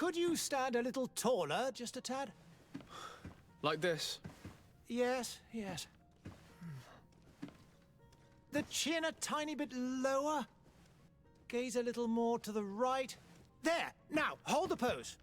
Could you stand a little taller, just a tad? Like this? Yes, yes. The chin a tiny bit lower. Gaze a little more to the right. There! Now, hold the pose.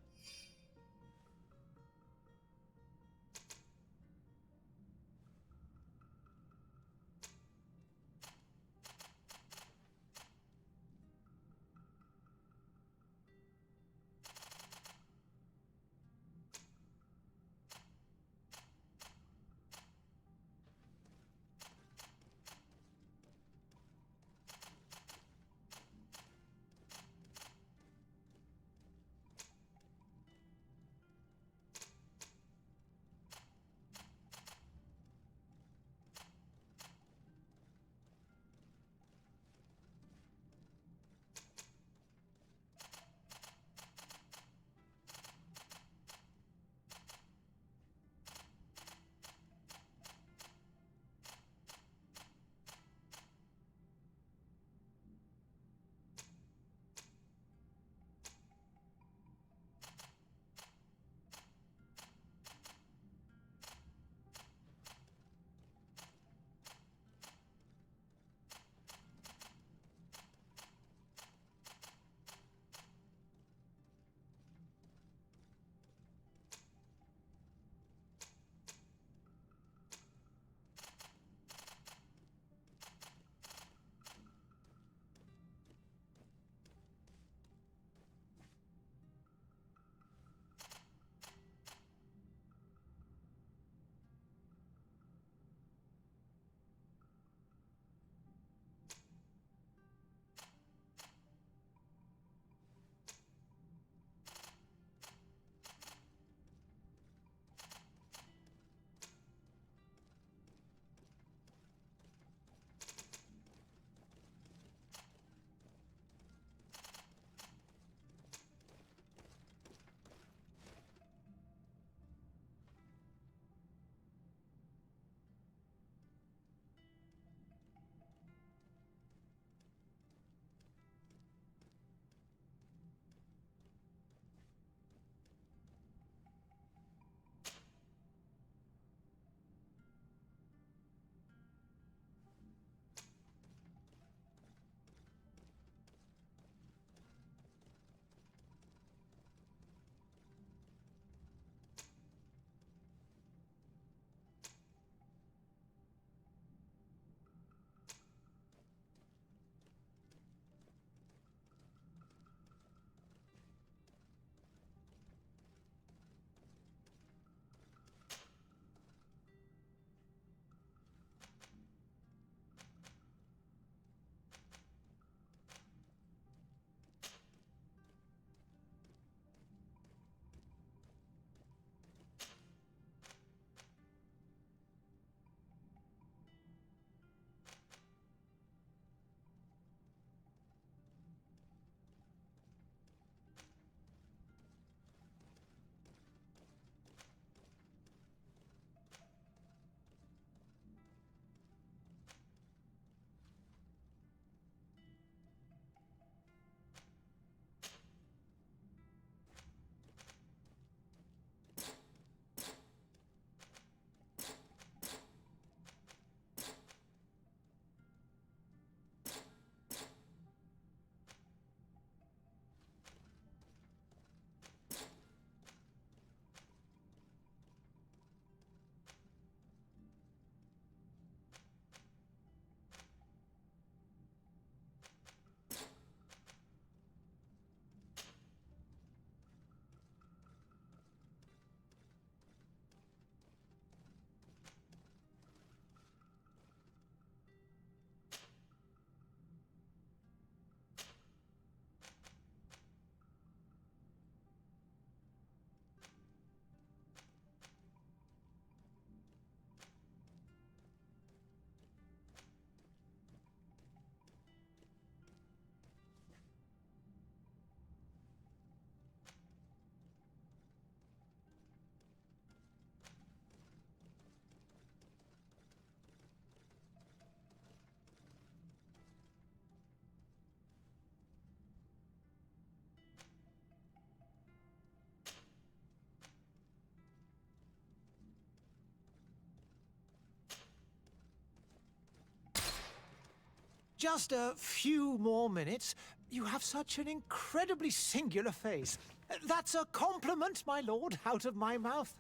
Just a few more minutes. You have such an incredibly singular face. That's a compliment, my lord, out of my mouth.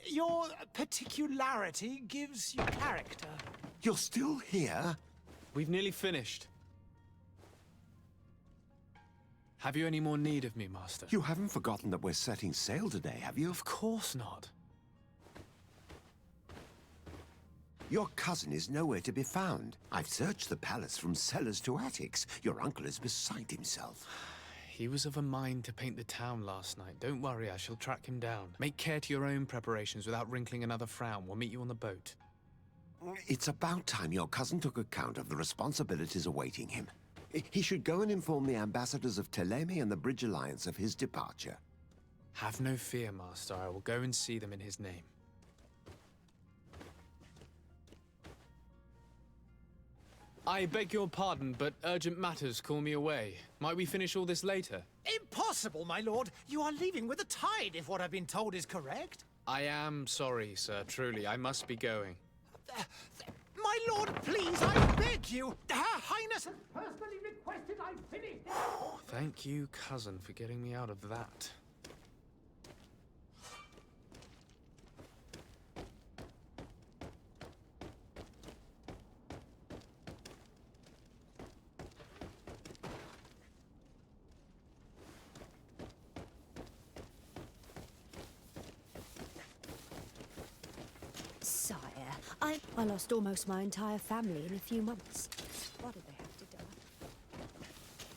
Your particularity gives you character. You're still here? We've nearly finished. Have you any more need of me, Master? You haven't forgotten that we're setting sail today, have you? Of course not. Your cousin is nowhere to be found. I've searched the palace from cellars to attics. Your uncle is beside himself. He was of a mind to paint the town last night. Don't worry, I shall track him down. Make care to your own preparations without wrinkling another frown. We'll meet you on the boat. It's about time your cousin took account of the responsibilities awaiting him. He should go and inform the ambassadors of Telemi and the Bridge Alliance of his departure. Have no fear, Master. I will go and see them in his name. I beg your pardon, but urgent matters call me away. Might we finish all this later? Impossible, my lord. You are leaving with the tide, if what I've been told is correct. I am sorry, sir. Truly, I must be going. My lord, please, I beg you. Her Highness has personally requested I finish. Thank you, cousin, for getting me out of that. Sire, I lost almost my entire family in a few months. Why did they have to die?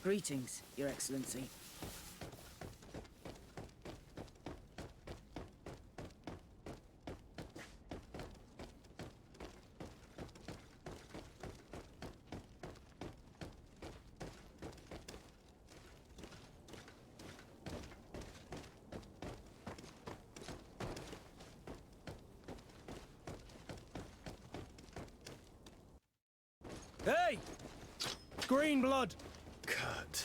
Greetings, Your Excellency. Hey! Green blood! Kurt.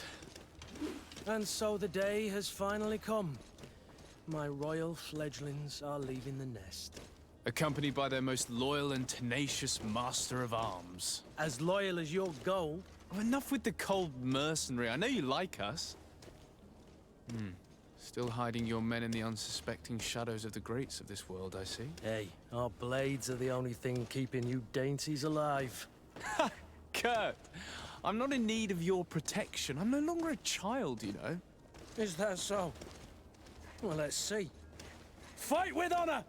And so the day has finally come. My royal fledglings are leaving the nest. Accompanied by their most loyal and tenacious master of arms. As loyal as your gold. Oh, enough with the cold mercenary. I know you like us. Still hiding your men in the unsuspecting shadows of the greats of this world, I see. Hey, our blades are the only thing keeping you dainties alive. Kurt, I'm not in need of your protection. I'm no longer a child, you know. Is that so? Well, let's see. Fight with honor!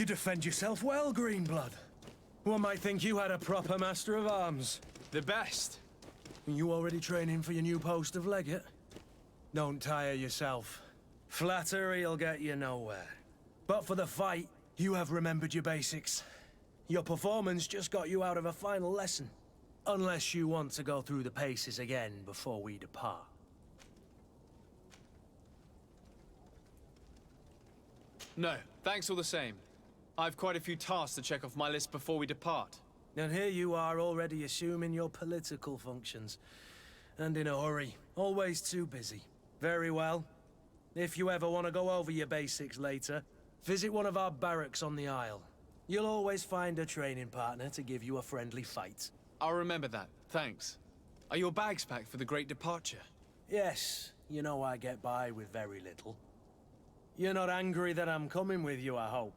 You defend yourself well, Greenblood. One might think you had a proper master of arms. The best. You already training for your new post of legate? Don't tire yourself. Flattery'll get you nowhere. But for the fight, you have remembered your basics. Your performance just got you out of a final lesson. Unless you want to go through the paces again before we depart. No, thanks all the same. I've quite a few tasks to check off my list before we depart. And here you are already assuming your political functions. And in a hurry. Always too busy. Very well. If you ever want to go over your basics later, visit one of our barracks on the Isle. You'll always find a training partner to give you a friendly fight. I'll remember that, thanks. Are your bags packed for the great departure? Yes, you know I get by with very little. You're not angry that I'm coming with you, I hope.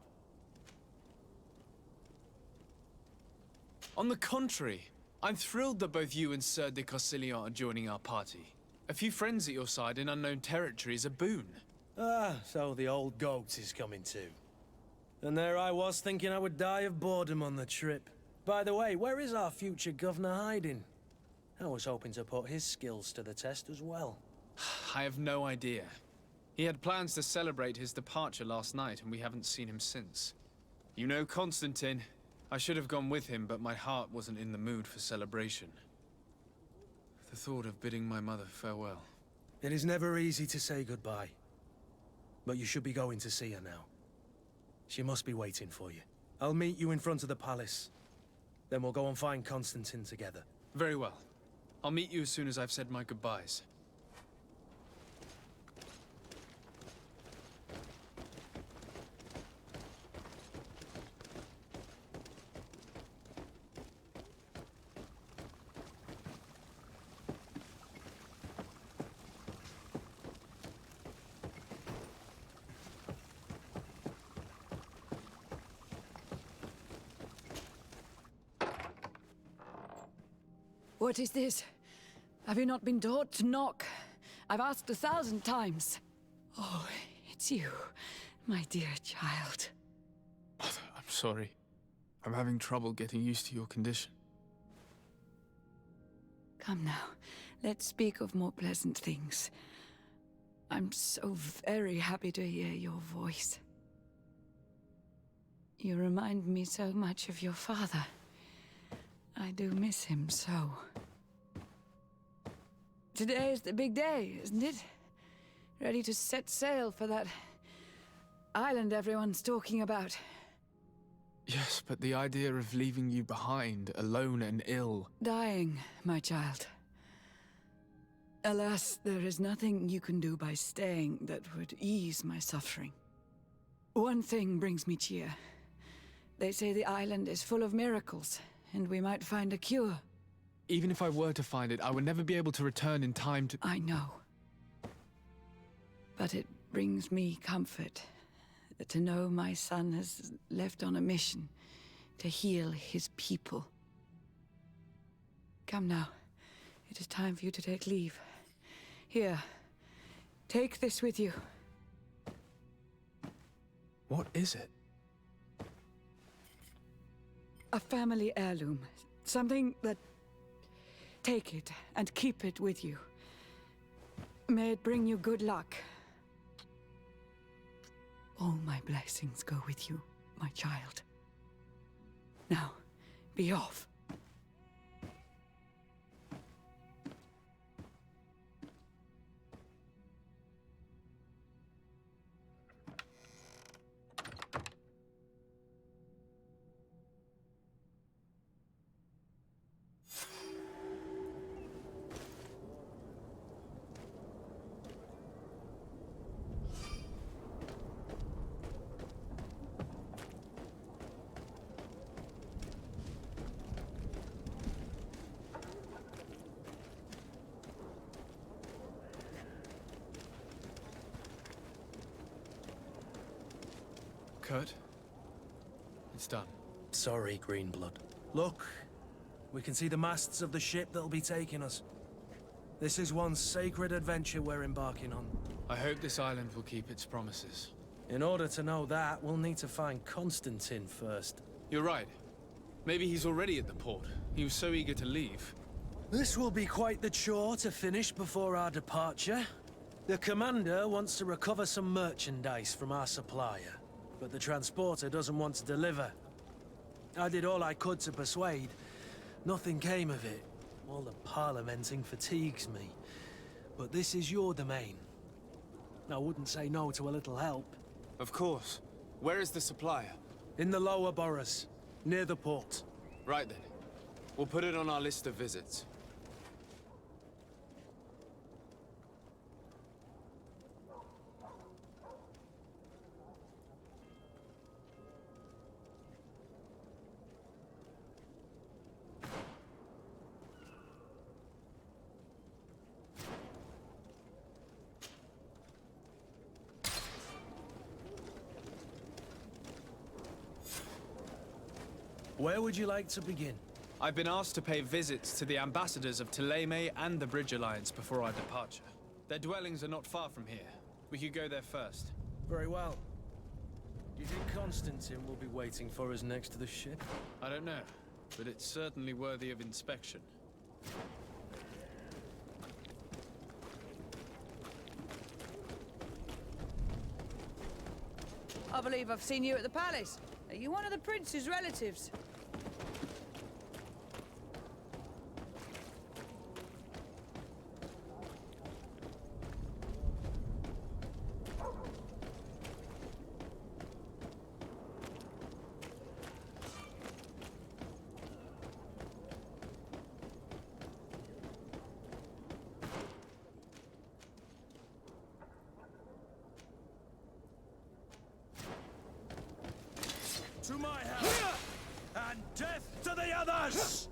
On the contrary, I'm thrilled that both you and Sir de Cossillon are joining our party. A few friends at your side in unknown territory is a boon. Ah, so the old goat is coming too. And there I was thinking I would die of boredom on the trip. By the way, where is our future governor hiding? I was hoping to put his skills to the test as well. I have no idea. He had plans to celebrate his departure last night, and we haven't seen him since. You know Constantine. I should have gone with him, but my heart wasn't in the mood for celebration. The thought of bidding my mother farewell. It is never easy to say goodbye. But you should be going to see her now. She must be waiting for you. I'll meet you in front of the palace. Then we'll go and find Constantine together. Very well. I'll meet you as soon as I've said my goodbyes. What is this? Have you not been taught to knock? I've asked 1,000 times. Oh, it's you, my dear child. Mother, I'm sorry. I'm having trouble getting used to your condition. Come now, let's speak of more pleasant things. I'm so very happy to hear your voice. You remind me so much of your father. I do miss him so. Today is the big day, isn't it? Ready to set sail for that island everyone's talking about. Yes, but the idea of leaving you behind, alone and ill... Dying, my child. Alas, there is nothing you can do by staying that would ease my suffering. One thing brings me cheer. They say the island is full of miracles, and we might find a cure. Even if I were to find it, I would never be able to return in time to... I know. But it brings me comfort to know my son has left on a mission to heal his people. Come now. It is time for you to take leave. Here, take this with you. What is it? A family heirloom. Something that... Take it and keep it with you. May it bring you good luck. All my blessings go with you, my child. Now, be off. Kurt? It's done. Sorry, Greenblood. Look, we can see the masts of the ship that'll be taking us. This is one sacred adventure we're embarking on. I hope this island will keep its promises. In order to know that, we'll need to find Constantine first. You're right. Maybe he's already at the port. He was so eager to leave. This will be quite the chore to finish before our departure. The commander wants to recover some merchandise from our supplier, but the transporter doesn't want to deliver. I did all I could to persuade. Nothing came of it. All the parliamenting fatigues me. But this is your domain. I wouldn't say no to a little help. Of course. Where is the supplier? In the lower boroughs, near the port. Right then. We'll put it on our list of visits. Where would you like to begin? I've been asked to pay visits to the ambassadors of Thélème and the Bridge Alliance before our departure. Their dwellings are not far from here. We could go there first. Very well. Do you think Constantine will be waiting for us next to the ship? I don't know, but it's certainly worthy of inspection. I believe I've seen you at the palace. Are you one of the prince's relatives? To my house! And death to the others!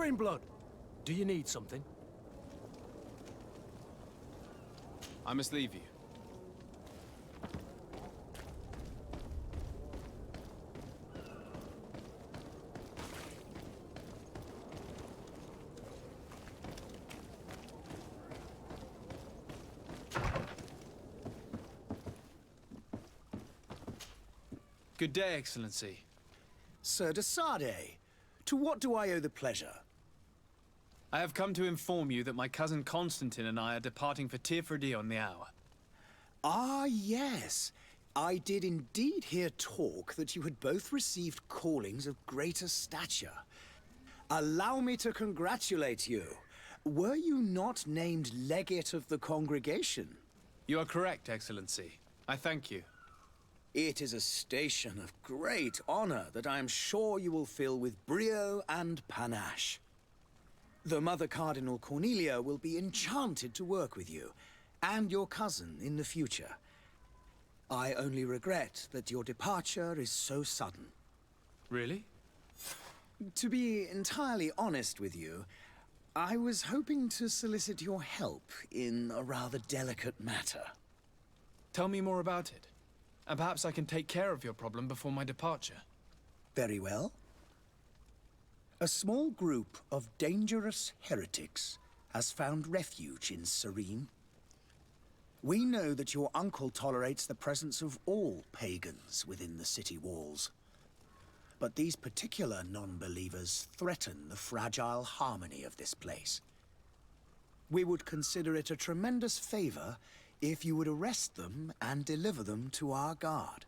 Greenblood, do you need something? I must leave you. Good day, Excellency. Sir de Sardet, to what do I owe the pleasure? I have come to inform you that my cousin Constantine and I are departing for Tirfredi on the hour. Ah, yes. I did indeed hear talk that you had both received callings of greater stature. Allow me to congratulate you. Were you not named legate of the congregation? You are correct, Excellency. I thank you. It is a station of great honor that I am sure you will fill with brio and panache. The Mother Cardinal Cornelia will be enchanted to work with you, and your cousin in the future. I only regret that your departure is so sudden. Really? To be entirely honest with you, I was hoping to solicit your help in a rather delicate matter. Tell me more about it. And perhaps I can take care of your problem before my departure. Very well. A small group of dangerous heretics has found refuge in Serene. We know that your uncle tolerates the presence of all pagans within the city walls. But these particular non-believers threaten the fragile harmony of this place. We would consider it a tremendous favor if you would arrest them and deliver them to our guard.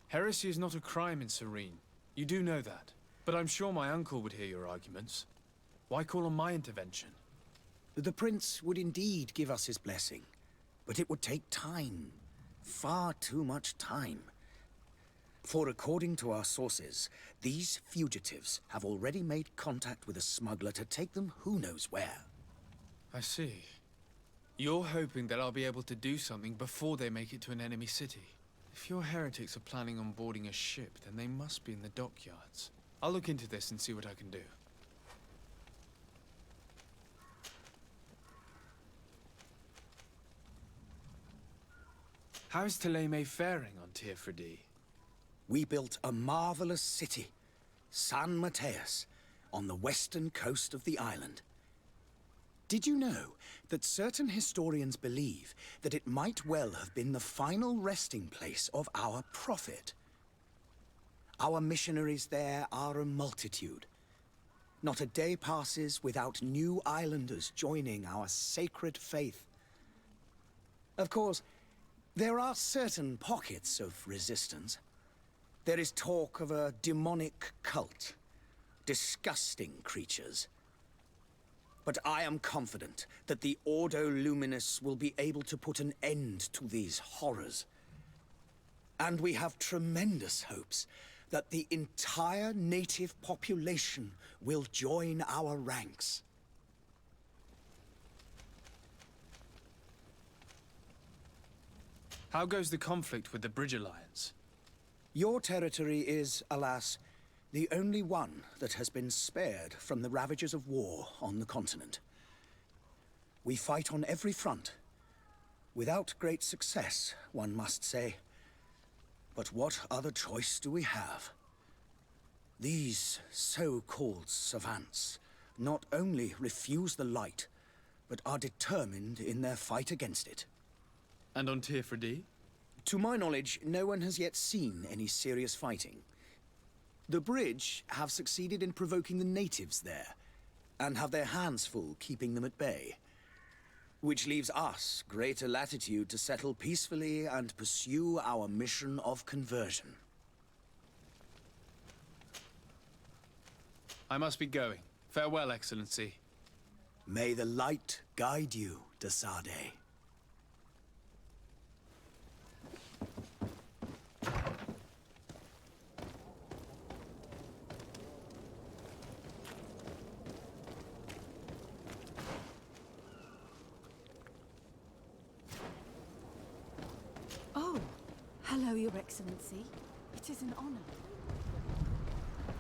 Heresy is not a crime in Serene. You do know that. But I'm sure my uncle would hear your arguments. Why call on my intervention? The prince would indeed give us his blessing, but it would take time. Far too much time. For according to our sources, these fugitives have already made contact with a smuggler to take them who knows where. I see. You're hoping that I'll be able to do something before they make it to an enemy city. If your heretics are planning on boarding a ship, then they must be in the dockyards. I'll look into this and see what I can do. How is Thélème faring on Tirfredi? We built a marvelous city, San Mateus, on the western coast of the island. Did you know that certain historians believe that it might well have been the final resting place of our prophet? Our missionaries there are a multitude. Not a day passes without new islanders joining our sacred faith. Of course, there are certain pockets of resistance. There is talk of a demonic cult, disgusting creatures. But I am confident that the Ordo Luminis will be able to put an end to these horrors. And we have tremendous hopes that the entire native population will join our ranks. How goes the conflict with the Bridge Alliance? Your territory is, alas, the only one that has been spared from the ravages of war on the continent. We fight on every front. Without great success, one must say. But what other choice do we have? These so-called savants not only refuse the light, but are determined in their fight against it. And on Tirfredi? To my knowledge, no one has yet seen any serious fighting. The Bridge have succeeded in provoking the natives there, and have their hands full keeping them at bay. Which leaves us greater latitude to settle peacefully and pursue our mission of conversion. I must be going. Farewell, Excellency. May the light guide you, de Sardet. Oh, hello, Your Excellency. It is an honor.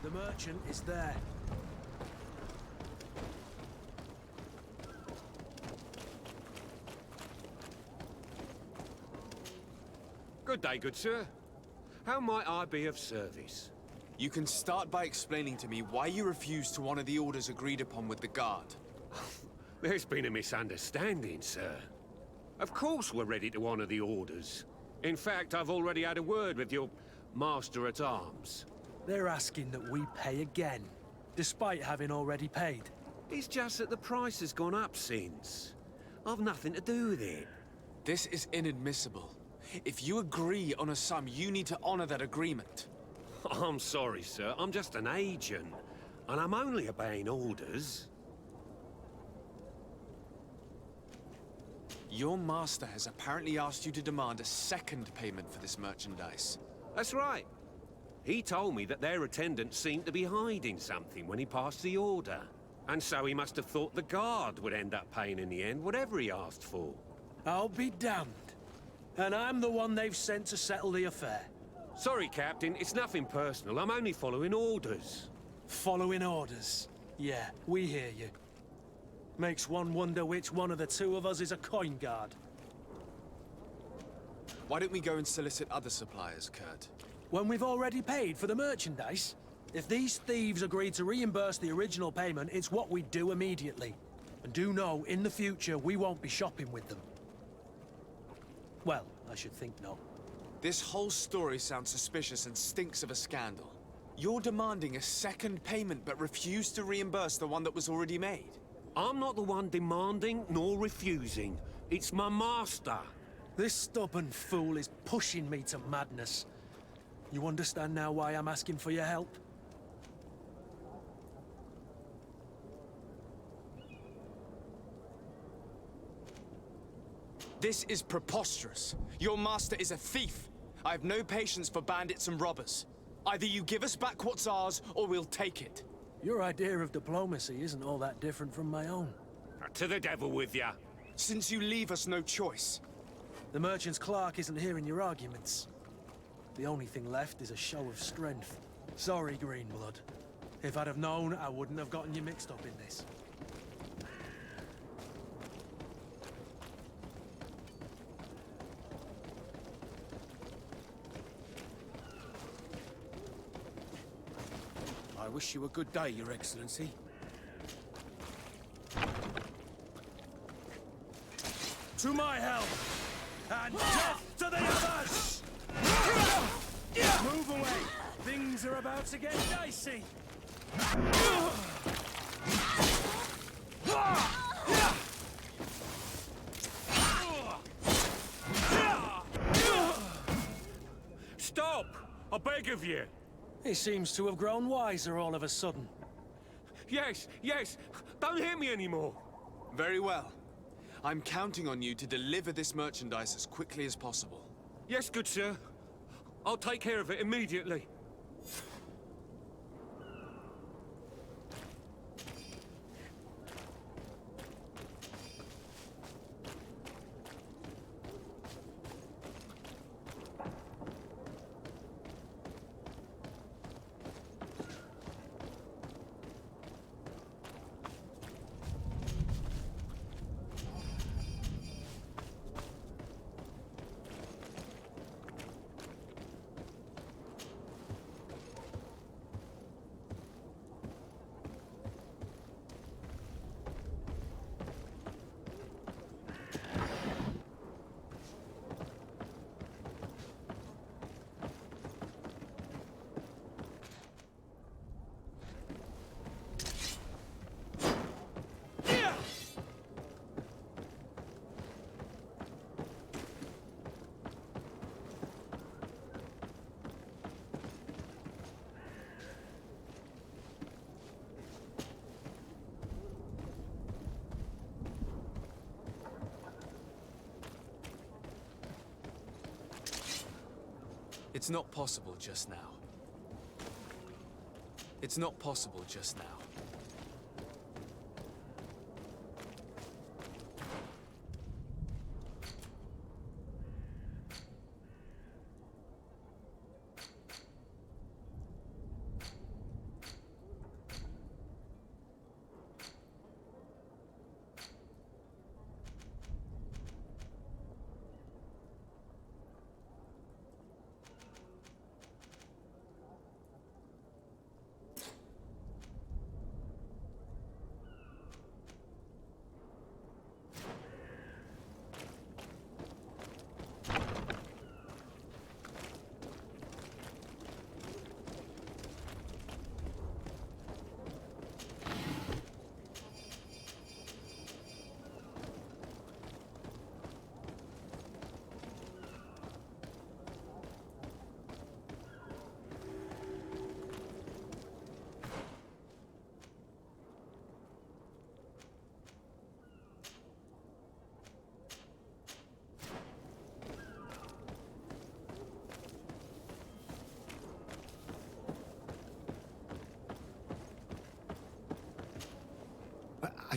The merchant is there. Good day, good sir. How might I be of service? You can start by explaining to me why you refused to honor the orders agreed upon with the guard. There's been a misunderstanding, sir. Of course we're ready to honor the orders. In fact, I've already had a word with your master-at-arms. They're asking that we pay again, despite having already paid. It's just that the price has gone up since. I've nothing to do with it. This is inadmissible. If you agree on a sum, you need to honor that agreement. I'm sorry, sir. I'm just an agent. And I'm only obeying orders. Your master has apparently asked you to demand a second payment for this merchandise. That's right. He told me that their attendant seemed to be hiding something when he passed the order. And so he must have thought the guard would end up paying in the end, whatever he asked for. I'll be damned. And I'm the one they've sent to settle the affair. Sorry, Captain. It's nothing personal. I'm only following orders. Following orders. Yeah, we hear you. Makes one wonder which one of the two of us is a coin guard. Why don't we go and solicit other suppliers, Kurt? When we've already paid for the merchandise? If these thieves agree to reimburse the original payment, it's what we do immediately. And do know, in the future, we won't be shopping with them. Well, I should think not. This whole story sounds suspicious and stinks of a scandal. You're demanding a second payment but refuse to reimburse the one that was already made. I'm not the one demanding nor refusing. It's my master. This stubborn fool is pushing me to madness. You understand now why I'm asking for your help? This is preposterous. Your master is a thief. I have no patience for bandits and robbers. Either you give us back what's ours, or we'll take it. Your idea of diplomacy isn't all that different from my own. To the devil with ya. Since you leave us no choice. The merchant's clerk isn't hearing your arguments. The only thing left is a show of strength. Sorry, Greenblood. If I'd have known, I wouldn't have gotten you mixed up in this. I wish you a good day, Your Excellency. To my help! And death to the others! Move away! Things are about to get dicey! Stop! I beg of you! He seems to have grown wiser all of a sudden. Yes, yes! Don't hit me anymore! Very well. I'm counting on you to deliver this merchandise as quickly as possible. Yes, good sir. I'll take care of it immediately. It's not possible just now. It's not possible just now.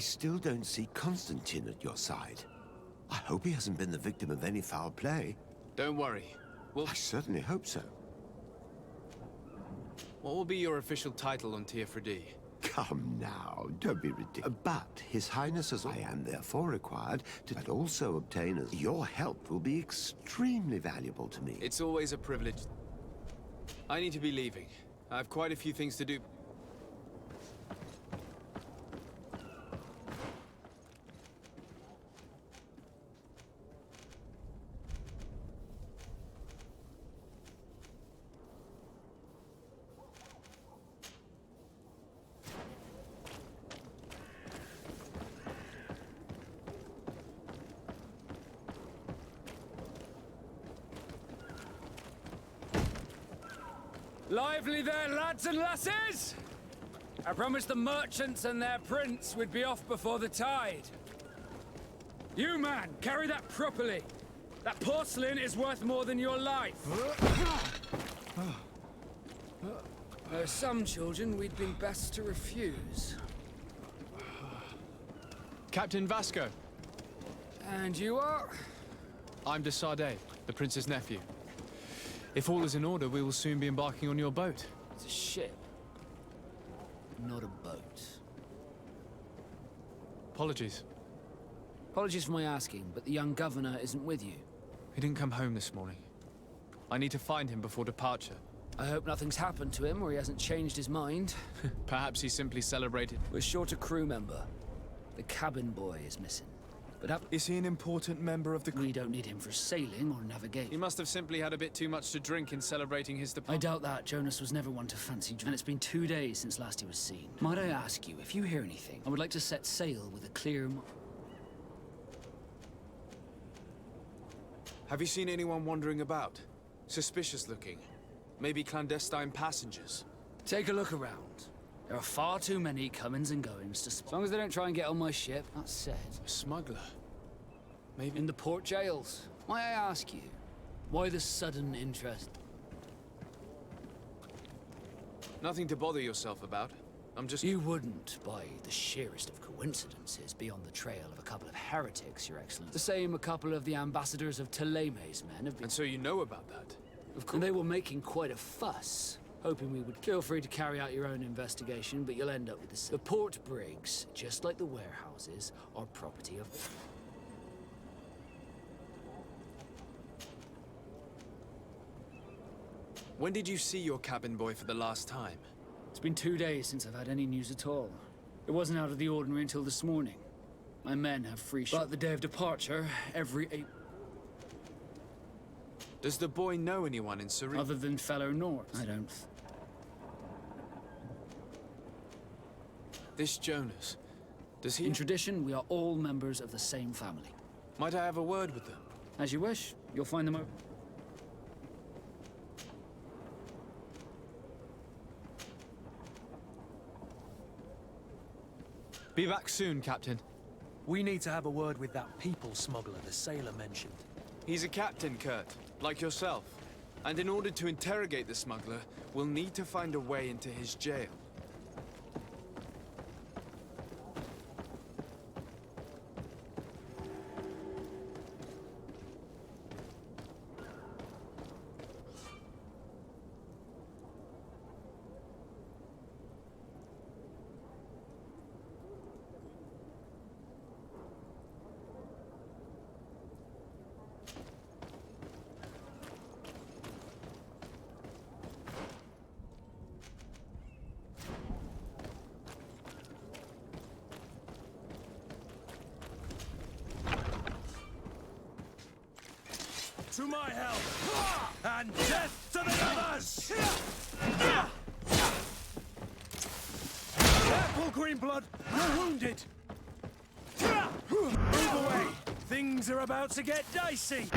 still don't see Constantine at your side. I hope he hasn't been the victim of any foul play. Don't worry. I certainly hope so. What will be your official title on Teofredi? Come now, don't be ridiculous. But His Highness, as I am therefore required to also obtain as your help will be extremely valuable to me. It's always a privilege. I need to be leaving. I have quite a few things to do. Lively there, lads and lasses! I promised the merchants and their prince we'd be off before the tide. You, man, carry that properly. That porcelain is worth more than your life. There are some children we'd been best to refuse. Captain Vasco. And you are? I'm de Sardet, the prince's nephew. If all is in order, we will soon be embarking on your boat. It's a ship, not a boat. Apologies. Apologies for my asking, but the young governor isn't with you. He didn't come home this morning. I need to find him before departure. I hope nothing's happened to him or he hasn't changed his mind. Perhaps he simply celebrated. We're short a crew member. The cabin boy is missing. But is he an important member of the crew? We don't need him for sailing or navigation. He must have simply had a bit too much to drink in celebrating his departure. I doubt that. Jonas was never one to fancy drink. And it's been 2 days since last he was seen. Might I ask you, if you hear anything, I would like to set sail with a clear mind. Have you seen anyone wandering about? Suspicious looking. Maybe clandestine passengers. Take a look around. There are far too many comings and goings to... As long as they don't try and get on my ship, that's said. A smuggler? Maybe... In the port jails. May I ask you, why the sudden interest? Nothing to bother yourself about. I'm just... You wouldn't, by the sheerest of coincidences, be on the trail of a couple of heretics, Your Excellency. The same a couple of the ambassadors of Ptolemy's men have been... And so you know about that? Of course. And they were making quite a fuss, hoping we would... Feel free to carry out your own investigation, but you'll end up with the same. The port brigs, just like the warehouses, are property of... When did you see your cabin boy for the last time? It's been 2 days since I've had any news at all. It wasn't out of the ordinary until this morning. My men have free ship. But the day of departure, every 8... Does the boy know anyone in Serene? Other than fellow Nords? I don't... This Jonas, does he... In tradition, we are all members of the same family. Might I have a word with them? As you wish. You'll find them over... Be back soon, Captain. We need to have a word with that people smuggler the sailor mentioned. He's a captain, Kurt, like yourself. And in order to interrogate the smuggler, we'll need to find a way into his jail. To my help! And death to the others! Careful, Greenblood! You're wounded! Move away! Things are about to get dicey!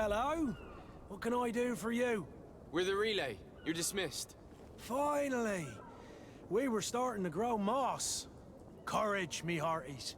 Hello? What can I do for you? We're the relay. You're dismissed. Finally! We were starting to grow moss. Courage, me hearties.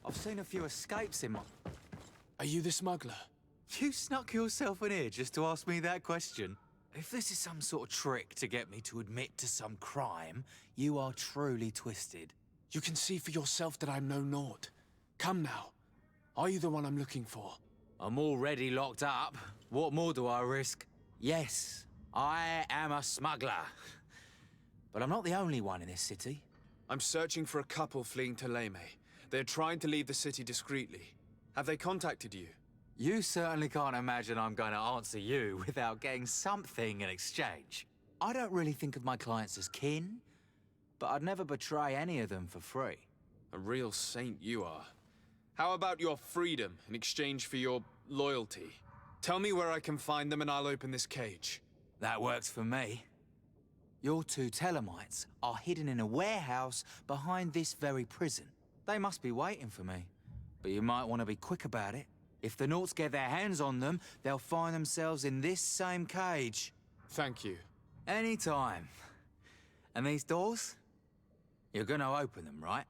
I've seen a few escapes in my... Are you the smuggler? You snuck yourself in here just to ask me that question? If this is some sort of trick to get me to admit to some crime, you are truly twisted. You can see for yourself that I'm no naught. Come now. Are you the one I'm looking for? I'm already locked up. What more do I risk? Yes, I am a smuggler. But I'm not the only one in this city. I'm searching for a couple fleeing Teleme. They're trying to leave the city discreetly. Have they contacted you? You certainly can't imagine I'm going to answer you without getting something in exchange. I don't really think of my clients as kin, but I'd never betray any of them for free. A real saint you are. How about your freedom in exchange for your loyalty? Tell me where I can find them and I'll open this cage. That works for me. Your two Telemites are hidden in a warehouse behind this very prison. They must be waiting for me, but you might want to be quick about it. If the Nauts get their hands on them, they'll find themselves in this same cage. Thank you. Anytime. And these doors? You're gonna open them, right?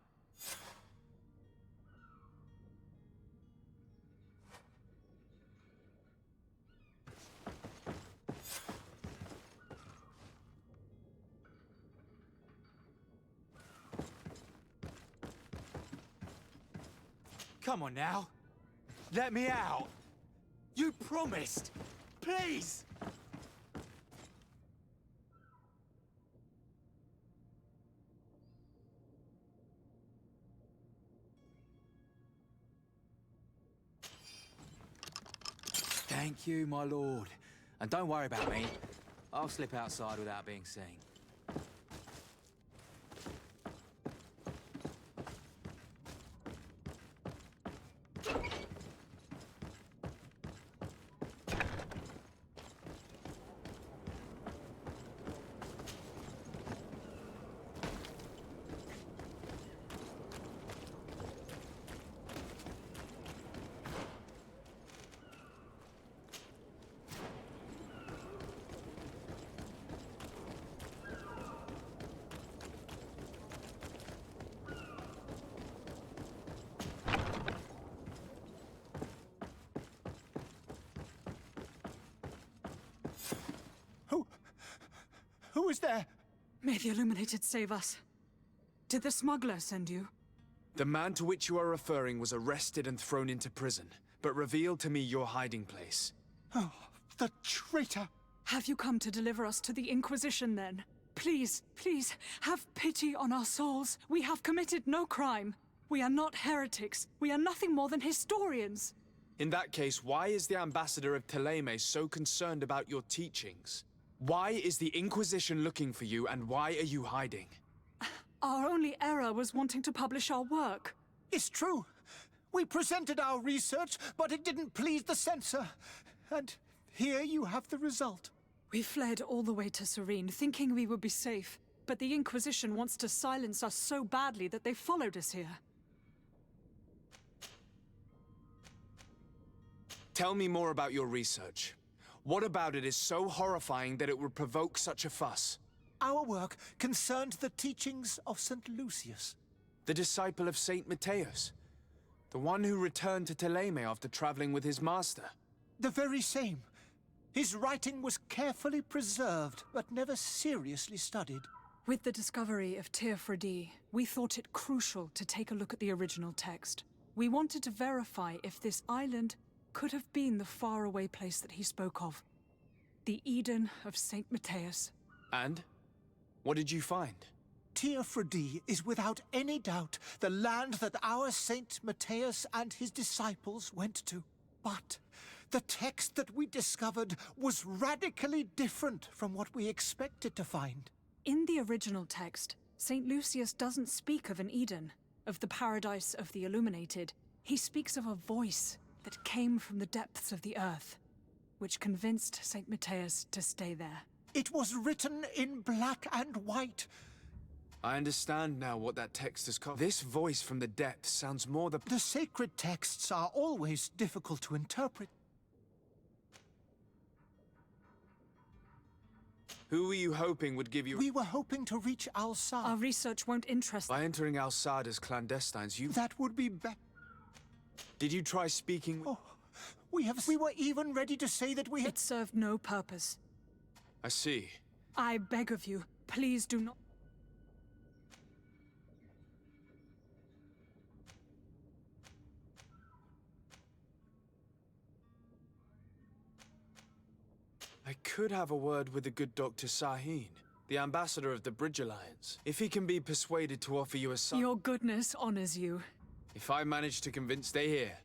Come on now. Let me out. You promised. Please. Thank you, my lord. And don't worry about me. I'll slip outside without being seen. Who is there? May the Illuminated save us. Did the smuggler send you? The man to which you are referring was arrested and thrown into prison, but revealed to me your hiding place. Oh, the traitor! Have you come to deliver us to the Inquisition, then? Please, please, have pity on our souls. We have committed no crime. We are not heretics. We are nothing more than historians. In that case, why is the ambassador of Thélème so concerned about your teachings? Why is the Inquisition looking for you, and why are you hiding? Our only error was wanting to publish our work. It's true. We presented our research, but it didn't please the censor. And here you have the result. We fled all the way to Serene, thinking we would be safe. But the Inquisition wants to silence us so badly that they followed us here. Tell me more about your research. What about it is so horrifying that it would provoke such a fuss? Our work concerned the teachings of St. Lucius. The disciple of Saint Matthias? The one who returned to Thélème after traveling with his master? The very same. His writing was carefully preserved, but never seriously studied. With the discovery of Teofredi, we thought it crucial to take a look at the original text. We wanted to verify if this island could have been the faraway place that he spoke of. The Eden of Saint Matthias. And? What did you find? Teofredi is without any doubt the land that our Saint Matthias and his disciples went to. But the text that we discovered was radically different from what we expected to find. In the original text, St. Lucius doesn't speak of an Eden, of the paradise of the illuminated. He speaks of a voice that came from the depths of the earth, which convinced St. Matthias to stay there. It was written in black and white. I understand now what that text is called. This voice from the depths sounds more The sacred texts are always difficult to interpret. Who were you hoping would give you... We were hoping to reach Al-Sad. Our research won't interest... By entering Al-Sad as clandestines, you... That would be better. Did you try speaking with... Oh, we were even ready to say that we had... It served no purpose. I see. I beg of you, please do not... I could have a word with the good Dr. Sahin, the ambassador of the Bridge Alliance. If he can be persuaded to offer you a son... Your goodness honors you. If I manage to convince... Stay here.